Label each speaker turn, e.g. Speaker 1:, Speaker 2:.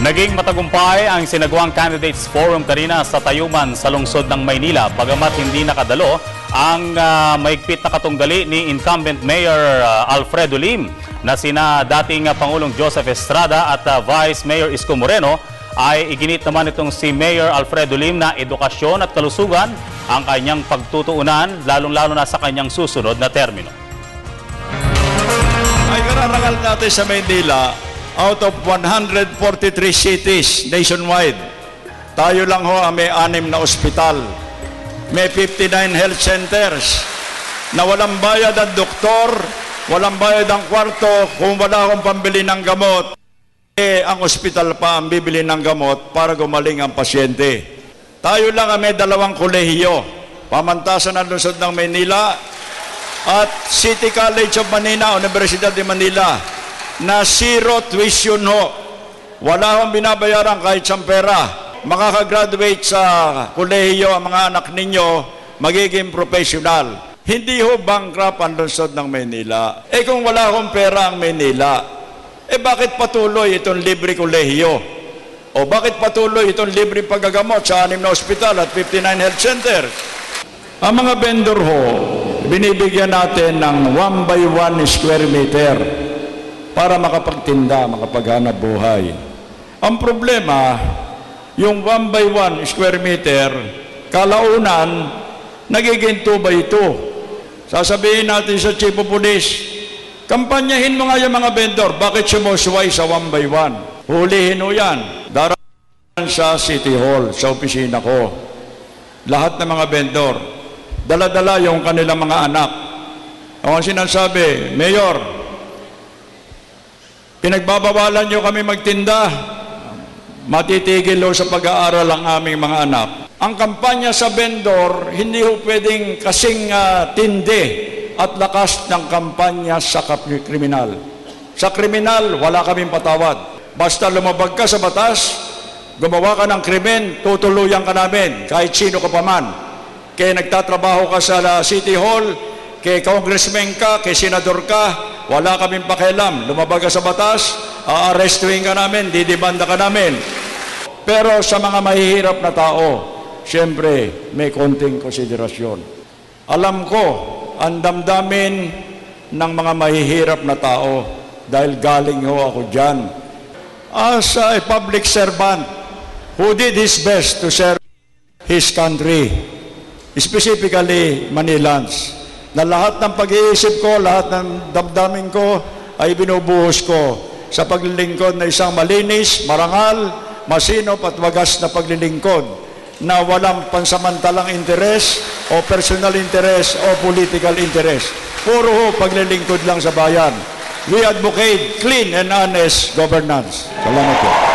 Speaker 1: Naging matagumpay ang sinagawang Candidates Forum kanina sa Tayuman sa lungsod ng Maynila bagamat hindi nakadalo ang maigpit na katunggali ni incumbent Mayor Alfredo Lim na sina dating Pangulong Joseph Estrada at Vice Mayor Isko Moreno. Ay iginit naman itong si Mayor Alfredo Lim na edukasyon at kalusugan ang kanyang pagtutuunan lalong-lalo na sa kanyang susunod na termino.
Speaker 2: Ay kararangal natin sa Maynila, out of 143 cities nationwide, tayo lang ho ang may 6 na ospital. May 59 health centers na walang bayad ang doktor, walang bayad ang kwarto. Kung wala akong pambili ng gamot, ang ospital pa ang bibili ng gamot para gumaling ang pasyente. Tayo lang ang may 2 kolehiyo, pamantasan ng lungsod ng Maynila at City College of Manila, Universidad de Manila, na zero tuition ho. Wala akong binabayaran kahit sa pera. Makakagraduate sa kolehiyo ang mga anak ninyo, magiging professional. Hindi ho bankrupt ang lungsod ng Maynila. Kung wala akong pera ang Maynila, bakit patuloy itong libre kolehiyo? O bakit patuloy itong libre paggagamot sa 6 na ospital at 59 health centers? Ang mga vendor ho, binibigyan natin ng 1 by 1 square meter para makapagtinda, makapaghanap buhay. Ang problema, yung 1 by 1 square meter, kalaunan, nagiging 2 by 2. Sasabihin natin sa Chief of Police, kampanyahin mo nga yung mga vendor, bakit sumusuway sa 1 by 1? Hulihin mo yan. Darating sa City Hall, sa opisina ko. Lahat ng mga vendor, dala-dala yung kanilang mga anak. Ang sinasabi, Mayor, pinagbabawalan nyo kami magtinda, matitigil ho sa pag-aaral ang aming mga anak. Ang kampanya sa vendor, hindi ho pwedeng kasing tindi at lakas ng kampanya sa kriminal. Sa kriminal, wala kaming patawad. Basta lumabag ka sa batas, gumawa ka ng krimen, tutuluyan ka namin, kahit sino ka pa man. Kaya nagtatrabaho ka sa City Hall, kay congressman ka, kay senador ka, wala kaming pakialam. Lumabag ka sa batas, aarestuhin ka namin, didibanda ka namin. Pero sa mga mahihirap na tao, siyempre, may konting konsiderasyon. Alam ko, ang damdamin ng mga mahihirap na tao dahil galing ho ako dyan. As a public servant who did his best to serve his country, specifically Manilans, na lahat ng pag-iisip ko, lahat ng damdamin ko ay binubuhos ko sa paglilingkod na isang malinis, marangal, masinop at wagas na paglilingkod na walang pansamantalang interes o personal interest o political interest. Puro ho paglilingkod lang sa bayan. We advocate clean and honest governance. Salamat po.